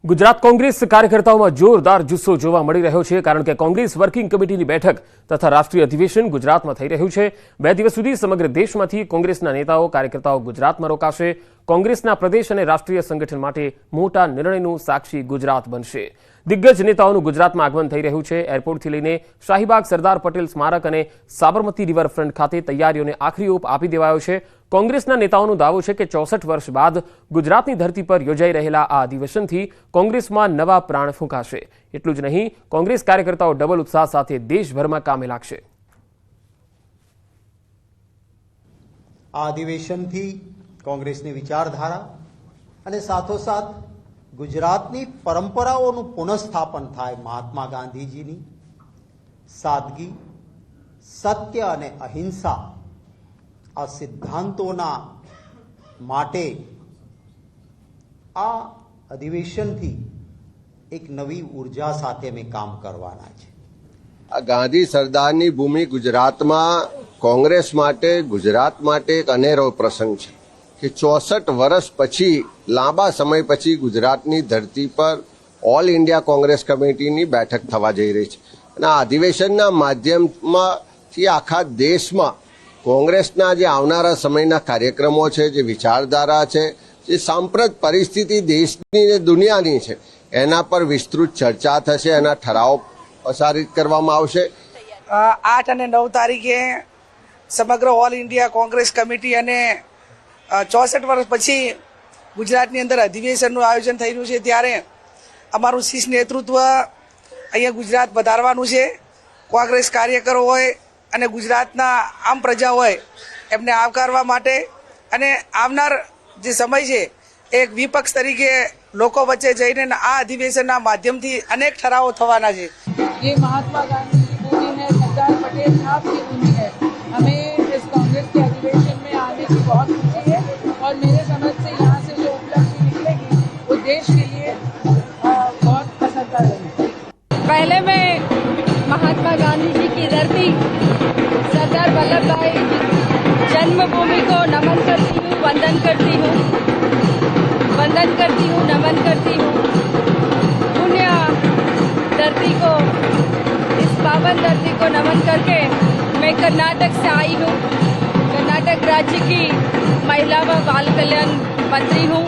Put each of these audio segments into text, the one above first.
ગુજરાત કોંગ્રેસ કાર્યકર્તાઓમાં જોરદાર જુસ્સો જોવા મળી રહ્યો છે કારણ કે કોંગ્રેસ વર્કિંગ કમિટીની બેઠક તથા રાષ્ટ્રીય અધિવેશન ગુજરાતમાં થઈ રહ્યું છે। 2 દિવસ સુધી સમગ્ર દેશમાંથી કોંગ્રેસના નેતાઓ કાર્યકર્તાઓ ગુજરાતમાં રોકાશે। કોંગ્રેસના પ્રદેશ અને રાષ્ટ્રીય સંગઠન માટે મોટા નિર્ણયનું સાક્ષી ગુજરાત બનશે। દિગ્ગજ નેતાઓનું ગુજરાતમાં આગમન થઈ રહ્યું છે। એરપોર્ટથી લઈને શાહીબાગ સરદાર પટેલ સ્મારક અને સાબરમતી રિવરફ્રન્ટ ખાતે તૈયારીઓને આખરી ઓપ આપી દેવાયો છે। કોંગ્રેસના નેતાઓનો દાવો છે કે 64 વર્ષ બાદ ગુજરાતની ધરતી પર યોજાઈ રહેલા આ અધિવેશનથી કોંગ્રેસમાં નવા પ્રાણ ફૂંકાશે। એટલું જ નહીં, કોંગ્રેસ કાર્યકર્તાઓ ડબલ ઉત્સાહ સાથે દેશભરમાં કામે લાગશે। આ અધિવેશનથી કોંગ્રેસની વિચારધારા અને સાથોસાથ ગુજરાતની પરંપરાઓનું પુનઃસ્થાપન થાય। મહાત્મા ગાંધીજીની સાદગી, સત્ય અને અહિંસા આ સિદ્ધાંતોના માટે આ અધિવેશનથી એક નવી ઉર્જા સાથે અમે કામ કરવાના છે। ગાંધી સરદારની ભૂમિ ગુજરાતમાં કોંગ્રેસ માટે, ગુજરાત માટે એક અનેરો પ્રસંગ છે કે 64 વર્ષ પછી, લાંબા સમય પછી ગુજરાતની ધરતી પર ઓલ ઇન્ડિયા કોંગ્રેસ કમિટીની બેઠક થવા જઈ રહી છે અને આ અધિવેશનના માધ્યમથી આખા દેશમાં કોંગ્રેસના જે આવનારા સમયના કાર્યક્રમો છે, જે વિચારધારા છે, જે સાંપ્રત પરિસ્થિતિ દેશની અને દુનિયાની છે, એના પર વિસ્તૃત ચર્ચા થશે, એના ઠરાવો પસારિત કરવામાં આવશે। 8 અને 9 તારીખે સમગ્ર ઓલ ઇન્ડિયા કોંગ્રેસ કમિટી અને 64 વર્ષ પછી ગુજરાતની અંદર અધિવેશનનું આયોજન થઈ રહ્યું છે, ત્યારે અમારું શીર્ષ નેતૃત્વ અહીંયા ગુજરાત પધારવાનું છે। કોંગ્રેસ કાર્યકરો હોય અને ગુજરાતના આમ પ્રજા હોય એમને આવકારવા માટે અને આવનાર જે સમય છે એક વિપક્ષ તરીકે લોકો વચ્ચે જઈને આ અધિવેશનના માધ્યમથી અનેક ઠરાવો થવાના છે। ये महात्मा गांधी की भूमि है, सरदार पटेल साहब की भूमि है। हमें इस कांग्रेस के अधिवेशन में आने की बहुत खुशी है और मेरे समझ से यहाँ से जो उपलब्धि निकलेगी वो देश के लिए बहुत असरदार रहेगी। पहले मैं महात्मा गांधी जी की धरती सरदार वल्लभ भाई जन्मभूमि को नमन करती हूँ, वंदन करती हूँ, नमन करती हूँ। पुण्य धरती को, इस पावन धरती को नमन करके मैं कर्नाटक से आई हूँ। कर्नाटक राज्य की महिला व बाल कल्याण मंत्री हूँ।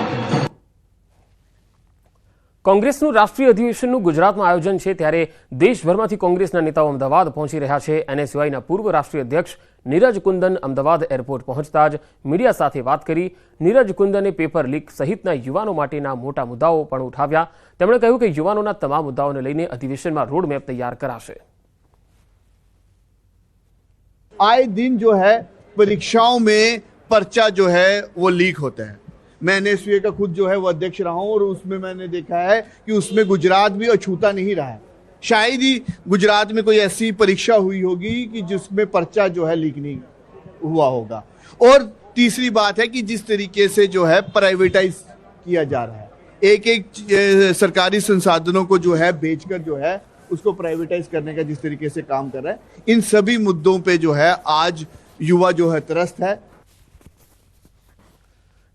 કોંગ્રેસનું રાષ્ટ્રીય અધિવેશનનું ગુજરાતમાં આયોજન છે ત્યારે દેશભરમાંથી કોંગ્રેસના નેતાઓ અમદાવાદ પહોંચી રહ્યા છે। એનએસયુઆઈના પૂર્વ રાષ્ટ્રીય અધ્યક્ષ નીરજ કુંદન અમદાવાદ એરપોર્ટ પહોંચતા જ મીડિયા સાથે વાત કરી। નીરજ કુંદને પેપર લીક સહિતના યુવાનો માટેના મોટા મુદ્દાઓ પણ ઉઠાવ્યા। તેમણે કહ્યું કે યુવાનોના તમામ મુદ્દાઓને લઈને અધિવેશનમાં રોડમેપ તૈયાર કરાશે। आए दिन जो है परीक्षाओं में पर्चा जो है वो लीक होता है। मैं एनएसयूए का खुद जो है वो अध्यक्ष रहा हूं और उसमें मैंने देखा है कि उसमें गुजरात भी अछूता नहीं रहा है। शायद ही गुजरात में कोई ऐसी परीक्षा हुई होगी कि जिसमें पर्चा जो है लीक नहीं हुआ होगा। और तीसरी बात है कि जिस तरीके से जो है प्राइवेटाइज किया जा रहा है, एक सरकारी संसाधनों को जो है बेचकर जो है उसको प्राइवेटाइज करने का जिस तरीके से काम कर रहा है, इन सभी मुद्दों पे जो है आज युवा जो है त्रस्त है।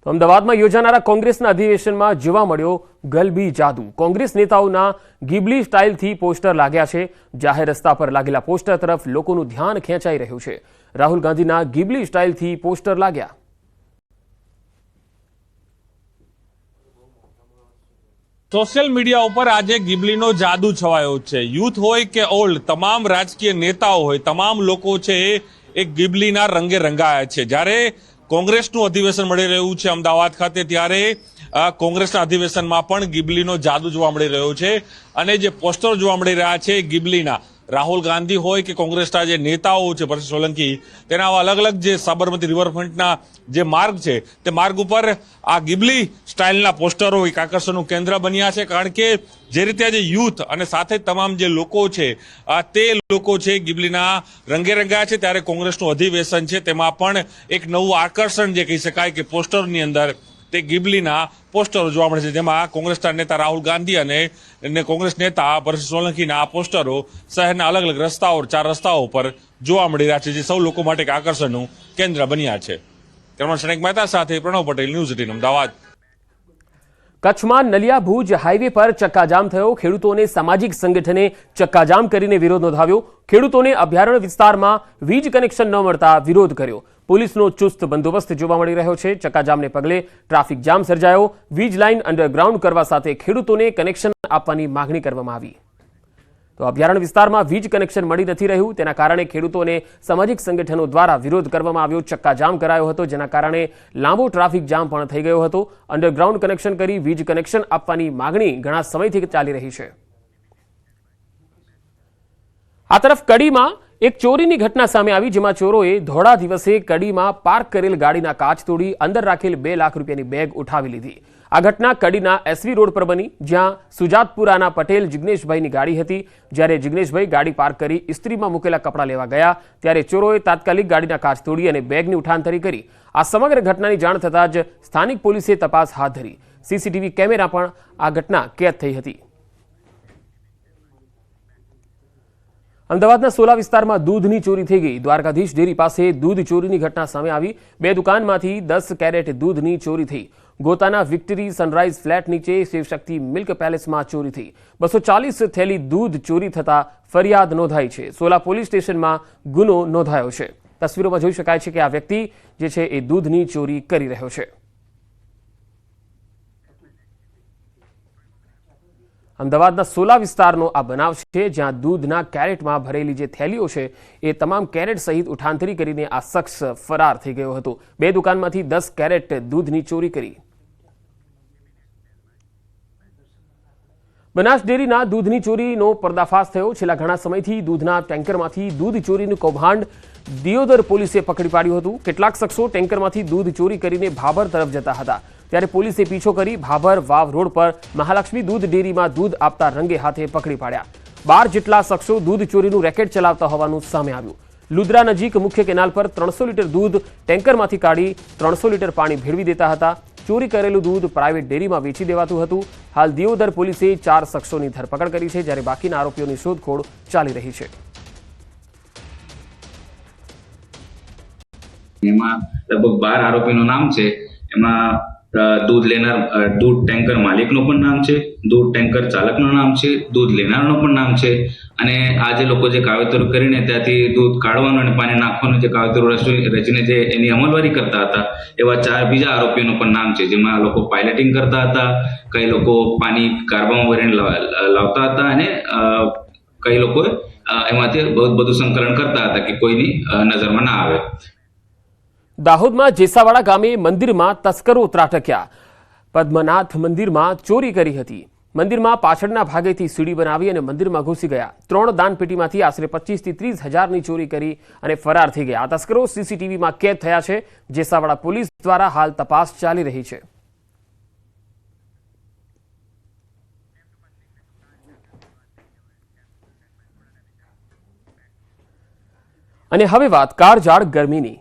તો અમદાવાદમાં યોજાનારા કોંગ્રેસના અધિવેશનમાં જોવા મળ્યો ગલબી જાદુ। કોંગ્રેસ નેતાઓના ગિબલી સ્ટાઇલથી પોસ્ટર લાગ્યા છે। જાહેર રસ્તા પર લાગેલા પોસ્ટર તરફ લોકોનું ધ્યાન ખેંચાઈ રહ્યું છે। રાહુલ ગાંધીના ગિબલી સ્ટાઇલથી પોસ્ટર લાગ્યા। સોશિયલ મીડિયા ઉપર આજે ગિબલીનો જાદુ છવાયો છે। યુથ હોય કે ઓલ્ડ, તમામ રાજકીય નેતાઓ હોય, તમામ લોકો છે એ ગિબલીના રંગે રંગાયા છે। જ્યારે કોંગ્રેસનું અધિવેશન મળી રહ્યું છે અમદાવાદ ખાતે, ત્યારે કોંગ્રેસના અધિવેશનમાં પણ ગિબલીનો જાદુ જોવા મળી રહ્યો છે અને જે પોસ્ટર જોવા મળી રહ્યા છે ગિબલીના, રાહુલ ગાંધી હોય કે કોંગ્રેસના જે નેતાઓ છે, પરસોત્તમ સોલંકી, તેના અલગ અલગ જે સાબરમતી રિવરફ્રન્ટના જે માર્ગ છે તે માર્ગ ઉપર આ ગિબલી સ્ટાઇલના પોસ્ટરો એક આકર્ષણનું કેન્દ્ર બન્યા છે। કારણ કે જે રીતે આજે યુથ અને સાથે તમામ જે લોકો છે તે લોકો છે ગિબલીના રંગે રંગાયા છે, ત્યારે કોંગ્રેસનું અધિવેશન છે તેમાં પણ એક નવું આકર્ષણ જે કહી શકાય કે પોસ્ટરની અંદર તે ગિબલીના પોસ્ટરો જોવા મળે છે, જેમાં કોંગ્રેસના નેતા રાહુલ ગાંધી અને કોંગ્રેસ નેતા પરસોત્તમ સોલંકીના આ પોસ્ટરો શહેરના અલગ અલગ રસ્તાઓ, 4 રસ્તાઓ પર જોવા મળી રહ્યા છે, જે સૌ લોકો માટે એક આકર્ષણનું કેન્દ્ર બન્યા છે। કેમેરામેન શણેક મહેતા સાથે પ્રણવ પટેલ, ન્યૂઝ 18 અમદાવાદ। કચ્છમાં નલિયા ભુજ હાઈવે પર ચક્કાજામ થયો. ખેડૂતોને સામાજિક સંગઠને ચક્કાજામ કરીને વિરોધ નોંધાવ્યો. ખેડૂતોને અભયારણ્ય વિસ્તારમાં વીજ કનેક્શન ન મળતા વિરોધ કર્યો. પોલીસનો ચુસ્ત બંદોબસ્ત જોવા મળી રહ્યો છે. ચક્કાજામને પગલે ટ્રાફિક જામ સર્જાયો. વીજ લાઇન અંડરગ્રાઉન્ડ કરવા સાથે ખેડૂતોને કનેક્શન આપવાની માંગણી કરવામાં આવી. તો અભયારણ્ય વિસ્તારમાં વીજ કનેક્શન મળી નથી રહ્યું, તેના કારણે ખેડૂતોને સામાજિક સંગઠનો દ્વારા વિરોધ કરવામાં આવ્યો. ચક્કાજામ કરાયો હતો, જેના કારણે લાંબો ટ્રાફિક જામ પણ થઈ ગયો હતો. અંડરગ્રાઉન્ડ કનેક્શન કરી વીજ કનેક્શન આપવાની માંગણી ઘણા સમયથી ચાલી રહી છે. આ તરફ કડીમાં એક ચોરીની ઘટના સામે આવી, જેમાં ચોરોએ ધોળા દિવસે કડીમાં પાર્ક કરેલ ગાડીના કાચ તોડી અંદર રાખેલ 2 લાખ રૂપિયાની બેગ ઉઠાવી લીધી. આ ઘટના કડીના એસવી રોડ પર બની, જ્યાં સુજાતપુરાના પટેલ જિગ્નેશભાઈની ગાડી હતી. જ્યારે જિગ્નેશભાઈ ગાડી પાર્ક કરી ઇસ્ત્રીમાં મૂકેલા કપડાં લેવા ગયા, ત્યારે ચોરોએ તાત્કાલિક ગાડીના કાચ તોડી અને બેગની ઉઠાંતરી કરી. આ સમગ્ર ઘટનાની જાણ થતાં જ સ્થાનિક પોલીસે તપાસ હાથ ધરી. સીસીટીવી કેમેરા પણ આ ઘટના કેદ થઈ હતી. અમદાવાદના સોલા વિસ્તારમાં દૂધની ચોરી થઈ ગઈ. દ્વારકાધીશ ડેરી પાસે દૂધ ચોરીની ઘટના સામે આવી. 2 દુકાનમાંથી 10 કેરેટ દૂધની ચોરી થઈ. ગોતાના વિક્ટરી સનરાઇઝ ફ્લેટ નીચે શિવશક્તિ મિલ્ક પેલેસમાં ચોરી થઈ. 240 થેલી દૂધ ચોરી થતા ફરિયાદ નોંધાઈ છે. સોલા પોલીસ સ્ટેશનમાં ગુનો નોંધાયો છે. તસવીરોમાં જોઈ શકાય છે કે આ વ્યક્તિ જે છે એ દૂધની ચોરી કરી રહ્યો છે. અમદાવાદના સોલા વિસ્તારનો આ બનાવ છે, જ્યાં દૂધના કેરેટમાં ભરેલી જે થેલીઓ છે એ તમામ કેરેટ સહિત ઉઠાંતરી કરીને આ શખ્સ ફરાર થઈ ગયો હતો. 2 દુકાનમાંથી 10 કેરેટ દૂધની ચોરી કરી. બનાસ ડેરીના દૂધની ચોરીનો પર્દાફાશ થયો. છેલ્લા ઘણા સમયથી દૂધના ટેન્કરમાંથી દૂધ ચોરીનું કૌભાંડ દિયોદર પોલીસે પકડી પાડ્યું હતું. કેટલાક શખ્સો ટેન્કરમાંથી દૂધ ચોરી કરીને ભાભર તરફ જતા હતા, ત્યારે પોલીસે પીછો કરી ભાભર વાવ રોડ પર મહાલક્ષ્મી દૂધ ડેરીમાં દૂધ આપતા રંગે હાથે પકડી પાડ્યા. 12 જેટલા શખ્સો દૂધ ચોરીનું રેકેટ ચલાવતા હોવાનું સામે આવ્યું. લુદ્રા નજીક મુખ્ય કેનાલ પર 300 લીટર દૂધ ટેન્કરમાંથી કાઢી 300 લીટર પાણી ભેળવી દેતા હતા. ચોરી કરેલું દૂધ પ્રાઇવેટ ડેરીમાં વેચી દેવાતું હતું. હાલ દિયોદર પોલીસે 4 શખ્સોની ધરપકડ કરી છે, જ્યારે બાકીના આરોપીઓની શોધખોળ ચાલી રહી છે. એમાં લગભગ 12 આરોપીનું નામ છે. એમાં દૂધ લેનાર દૂધ ટેન્કર માલિકનું પણ નામ છે, દૂધ ટેન્કર ચાલકનું નામ છે, દૂધ લેનારનું પણ નામ છે. અને આ જે લોકો જે કાવતરું કરીને ત્યાંથી દૂધ કાઢવાનું અને પાણી નાખવાનું જે કાવતરું રચીને જે એની અમલવારી કરતા હતા, એવા 4 બીજા આરોપીઓનું પણ નામ છે, જેમાં લોકો પાયલટિંગ કરતા હતા, કઈ લોકો પાણી કાર્બામાં ભરીને લાવતા હતા અને કઈ લોકો એમાંથી બહુ બધું સંકલન કરતા હતા કે કોઈની નજરમાં ના આવે. દાહોદમાં જેસાવાડા ગામે મંદિરમાં તસ્કરો ત્રાટક્યા. પદ્મનાથ મંદિરમાં ચોરી કરી હતી. મંદિરમાં પાછળના ભાગેથી સીડી બનાવી અને મંદિરમાં ઘૂસી ગયા. 3 દાનપેટીમાંથી આશરે 25 થી 30 હજારની ચોરી કરી અને ફરાર થઈ ગયા. આ તસ્કરો સીસીટીવીમાં કેદ થયા છે. જેસાવાડા પોલીસ દ્વારા હાલ તપાસ ચાલી રહી છે. અને હવે વાત કાળઝાળ ગરમીની.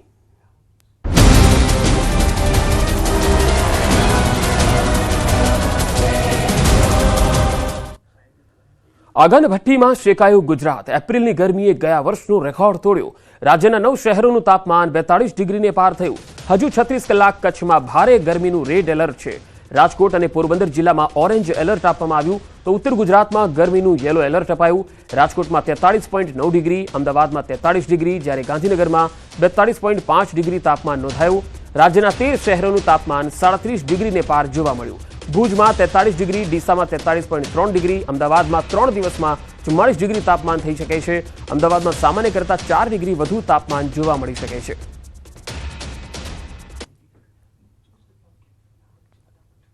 આગન ભઠ્ઠીમાં શેકાયું ગુજરાત. એપ્રિલની ગરમીએ ગયા વર્ષનો રેકોર્ડ તોડ્યો. રાજ્યના 9 શહેરોનું તાપમાન 42 ડિગ્રીને પાર થયું. હજુ 36 કલાક કચ્છમાં ભારે ગરમીનું રેડ એલર્ટ છે. રાજકોટ અને પોરબંદર જિલ્લામાં ઓરેન્જ એલર્ટ આપવામાં આવ્યું, તો ઉત્તર ગુજરાતમાં ગરમીનું યેલો એલર્ટ અપાયું. રાજકોટમાં 43.9 ડિગ્રી, અમદાવાદમાં 43 ડિગ્રી, જ્યારે ગાંધીનગરમાં 42.5 ડિગ્રી તાપમાન નોંધાયું. રાજ્યના 13 શહેરોનું તાપમાન 37 ડિગ્રીને પાર જોવા મળ્યું. ભુજમાં 43 ડિગ્રી, ડીસામાં 43.3 ડિગ્રી, અમદાવાદમાં 3 દિવસમાં 44 ડિગ્રી તાપમાન થઈ શકે છે. અમદાવાદમાં સામાન્ય કરતાં 4 ડિગ્રી વધુ તાપમાન જોવા મળી શકે છે.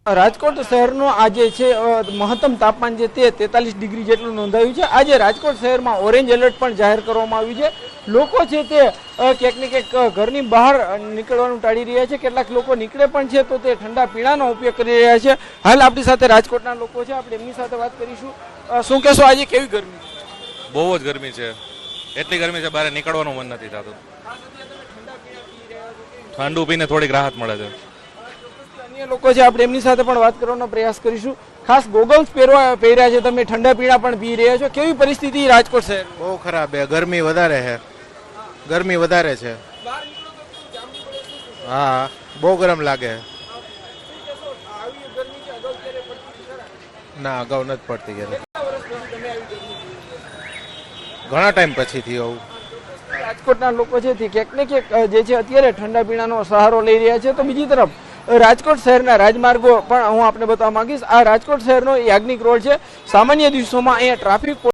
રાજકોટ શહેરનો આજે છે મહત્તમ તાપમાન જે તે 43 ડિગ્રી જેટલું નોંધાયું છે. આજે રાજકોટ શહેરમાં ઓરેન્જ એલર્ટ પણ જાહેર કરવામાં આવ્યું છે. લોકો છે તે ક્યાંક ને ક્યાંક ઘરની બહાર નીકળવાનું ટાળી રહ્યા છે. કેટલાક લોકો નીકળે પણ છે તો તે ઠંડા પીણાનો ઉપયોગ કરી રહ્યા છે. હાલ આપણી સાથે રાજકોટના લોકો છે, આપણે એમની સાથે વાત કરીશું. શું કહેશો, આજે કેવી ગરમી છે? બહુ જ ગરમી છે. એટલી ગરમી છે બહાર નીકળવાનું મન નથી થતું. ઠંડુ પીને થોડીક રાહત મળે છે. અન્ય લોકો છે, આપણે એમની સાથે પણ વાત કરવાનો પ્રયાસ કરીશું. ખાસ ગોગલ્સ પહેર્યા છે તમે, ઠંડા પીણા પણ પી રહ્યા છો. કેવી પરિસ્થિતિ રાજકોટ શહેર? બહુ ખરાબ છે. ગરમી વધારે છે. ગરમી વધારે છે. હા, બહુ ગરમ લાગે. ના અગાઉ નથી પડતી ગરમી. ઘણા ટાઈમ પછી થયું આવું. રાજકોટના લોકો છે તે ક્યાંક ને ક્યાંક જે છે અત્યારે ઠંડા પીણાનો સહારો લઈ રહ્યા છે. તો બીજી તરફ રાજકોટ શહેરના રાજમાર્ગો પણ હું આપને બતાવવા માંગીશ. આ રાજકોટ શહેરનો યાજ્ઞિક રોડ છે. સામાન્ય દિવસોમાં અહીંયા ટ્રાફિક